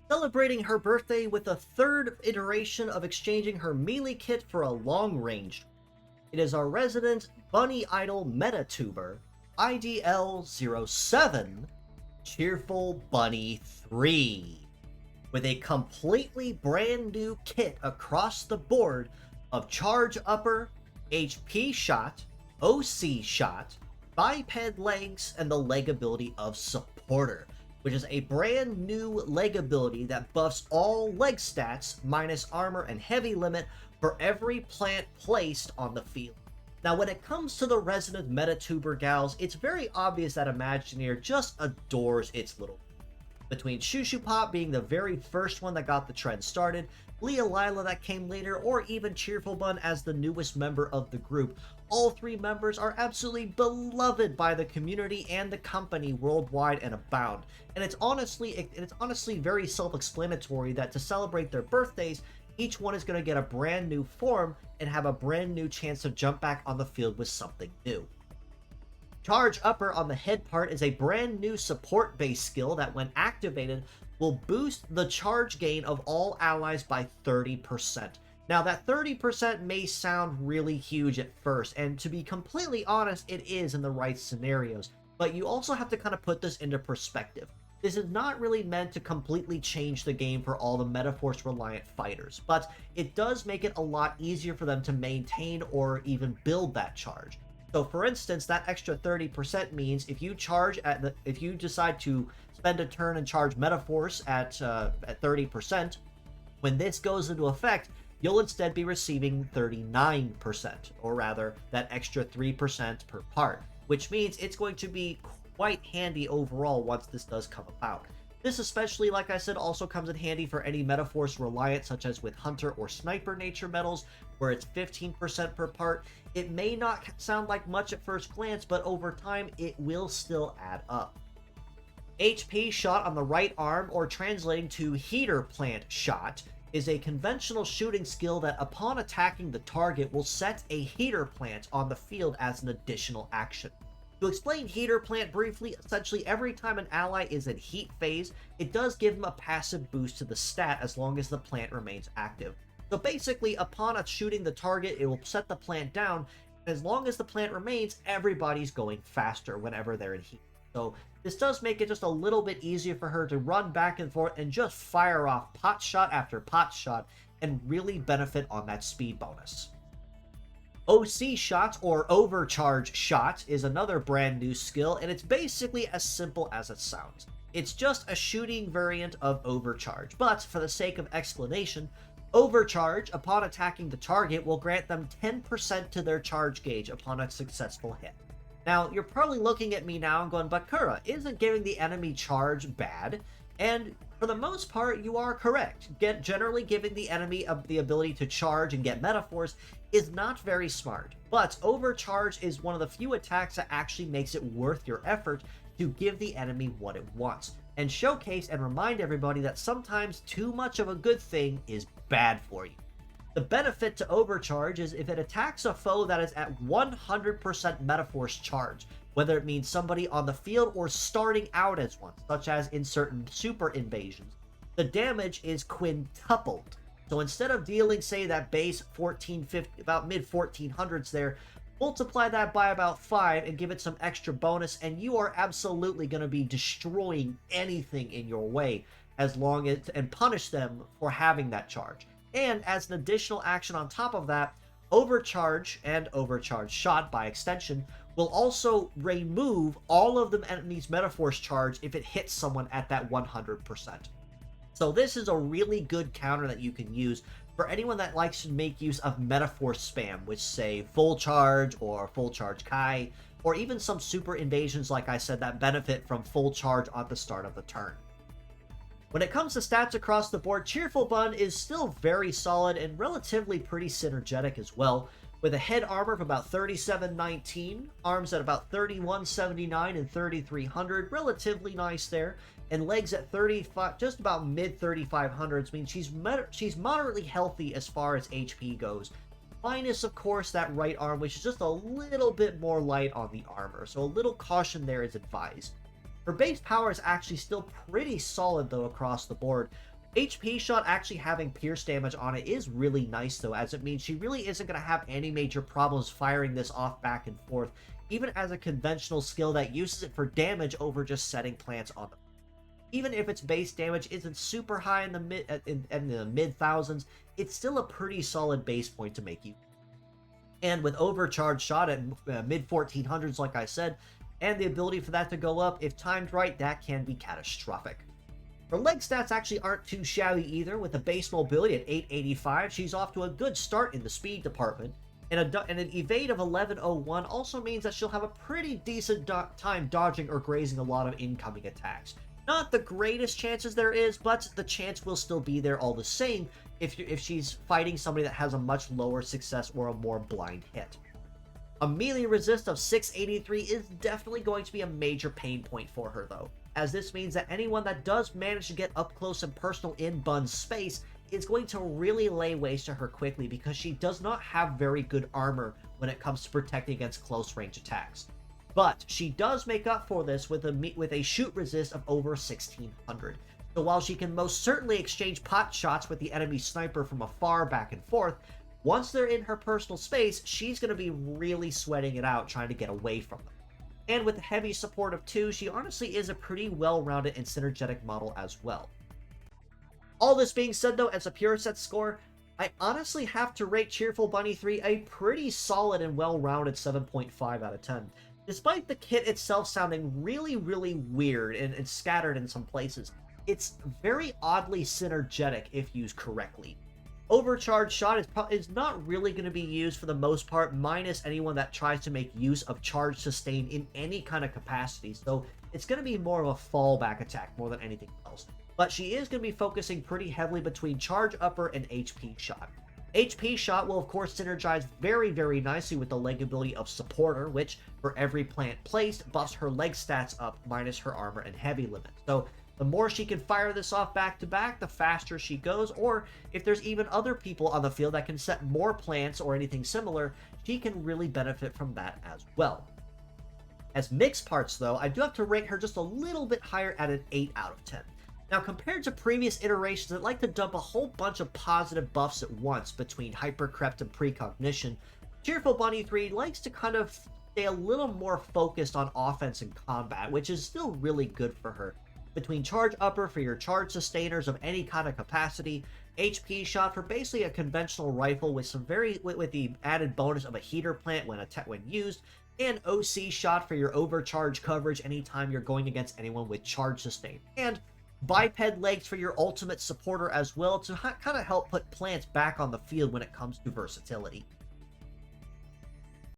celebrating her birthday with a third iteration of exchanging her melee kit for a long-range. It is our resident bunny idol meta tuber, IDL07, Cheerful Bunny 3, with a completely brand new kit across the board of Charge Upper, HP Shot, OC Shot, Biped Legs, and the leg ability of Supporter, which is a brand new leg ability that buffs all leg stats minus armor and heavy limit for every plant placed on the field. Now, when it comes to the resident meta-tuber gals, it's very obvious that Imagineer just adores its little. Between Shushu Pop being the very first one that got the trend started, Leah Lila that came later, or even Cheerful Bun as the newest member of the group, all three members are absolutely beloved by the community and the company worldwide and abound. And it's honestly very self-explanatory that to celebrate their birthdays, each one is going to get a brand new form and have a brand new chance to jump back on the field with something new. Charge Upper on the head part is a brand new support-based skill that, when activated, will boost the charge gain of all allies by 30%. Now, that 30% may sound really huge at first, and to be completely honest, it is in the right scenarios, but you also have to kind of put this into perspective. This is not really meant to completely change the game for all the Metaforce-reliant fighters, but it does make it a lot easier for them to maintain or even build that charge. So, for instance, that extra 30% means if you decide to spend a turn and charge Metaforce at 30%, when this goes into effect, you'll instead be receiving 39%, or rather, that extra 3% per part, which means it's going to be quite handy overall once this does come about. This especially, like I said, also comes in handy for any Metaforce reliant, such as with Hunter or Sniper nature medals, where it's 15% per part. It may not sound like much at first glance, but over time, it will still add up. HP Shot on the right arm, or translating to Heater Plant Shot, is a conventional shooting skill that upon attacking the target will set a heater plant on the field as an additional action. To explain Heater Plant briefly, essentially every time an ally is in heat phase, it does give them a passive boost to the stat as long as the plant remains active. So basically, upon shooting the target, it will set the plant down, and as long as the plant remains, everybody's going faster whenever they're in heat. So this does make it just a little bit easier for her to run back and forth and just fire off pot shot after pot shot and really benefit on that speed bonus. OC Shot, or Overcharge Shot, is another brand new skill, and it's basically as simple as it sounds. It's just a shooting variant of Overcharge, but for the sake of explanation, Overcharge, upon attacking the target, will grant them 10% to their charge gauge upon a successful hit. Now, you're probably looking at me now and going, but Kura, isn't giving the enemy charge bad? And for the most part, you are correct. Generally giving the enemy the ability to charge and get Metaforce is not very smart, but Overcharge is one of the few attacks that actually makes it worth your effort to give the enemy what it wants, and showcase and remind everybody that sometimes too much of a good thing is bad for you. The benefit to Overcharge is if it attacks a foe that is at 100% Metaforce charge, whether it means somebody on the field or starting out as one, such as in certain super invasions, the damage is quintupled. So instead of dealing, say, that base 1450, about mid 1400s there, multiply that by about 5 and give it some extra bonus, and you are absolutely going to be destroying anything in your way and punish them for having that charge. And as an additional action on top of that, Overcharge and Overcharge Shot, by extension, will also remove all of the enemy's Metaforce charge if it hits someone at that 100%. So this is a really good counter that you can use for anyone that likes to make use of Metaforce spam, which say Full Charge or Full Charge Kai, or even some super invasions, like I said, that benefit from Full Charge at the start of the turn. When it comes to stats across the board, Cheerful Bun is still very solid and relatively pretty synergetic as well, with a head armor of about 3719, arms at about 3179 and 3300, relatively nice there, and legs at 35, just about mid 3500s, means she's moderately healthy as far as HP goes. Minus, of course, that right arm, which is just a little bit more light on the armor, so a little caution there is advised. Her base power is actually still pretty solid, though, across the board, HP shot actually having pierce damage on it is really nice though, as it means she really isn't going to have any major problems firing this off back and forth, even as a conventional skill that uses it for damage over just setting plants on them. Even if its base damage isn't super high in the mid thousands, it's still a pretty solid base point to make you. And with overcharged shot at mid 1400s, like I said, and the ability for that to go up, if timed right, that can be catastrophic. Her leg stats actually aren't too shabby either, with a base mobility at 885. She's off to a good start in the speed department, and an evade of 1101 also means that she'll have a pretty decent time dodging or grazing a lot of incoming attacks. Not the greatest chances there is, but the chance will still be there all the same if she's fighting somebody that has a much lower success or a more blind hit. A melee resist of 683 is definitely going to be a major pain point for her though, as this means that anyone that does manage to get up close and personal in Bun's space is going to really lay waste to her quickly, because she does not have very good armor when it comes to protecting against close range attacks. But she does make up for this with a shoot resist of over 1600. So while she can most certainly exchange pot shots with the enemy sniper from afar back and forth, once they're in her personal space, she's going to be really sweating it out trying to get away from them. And with heavy support of 2, she honestly is a pretty well-rounded and synergetic model as well. All this being said though, as a pure set score, I honestly have to rate Cheerful Bunny 3 a pretty solid and well-rounded 7.5 out of 10. Despite the kit itself sounding really weird and scattered in some places, it's very oddly synergetic if used correctly. Overcharged shot is not really going to be used for the most part, minus anyone that tries to make use of charge sustain in any kind of capacity, so it's going to be more of a fallback attack more than anything else. But she is going to be focusing pretty heavily between charge upper and HP shot. HP shot will of course synergize very nicely with the leg ability of supporter, which for every plant placed buffs her leg stats up minus her armor and heavy limit. So the more she can fire this off back to back, the faster she goes, or if there's even other people on the field that can set more plants or anything similar, she can really benefit from that as well. As mixed parts though, I do have to rate her just a little bit higher at an 8 out of 10. Now, compared to previous iterations that like to dump a whole bunch of positive buffs at once between Hypercrept and Precognition, Cheerful Bunny 3 likes to kind of stay a little more focused on offense and combat, which is still really good for her. Between charge upper for your charge sustainers of any kind of capacity, HP shot for basically a conventional rifle with with the added bonus of a heater plant when used, and OC shot for your overcharge coverage anytime you're going against anyone with charge sustain, and biped legs for your ultimate supporter as well to kind of help put plants back on the field when it comes to versatility.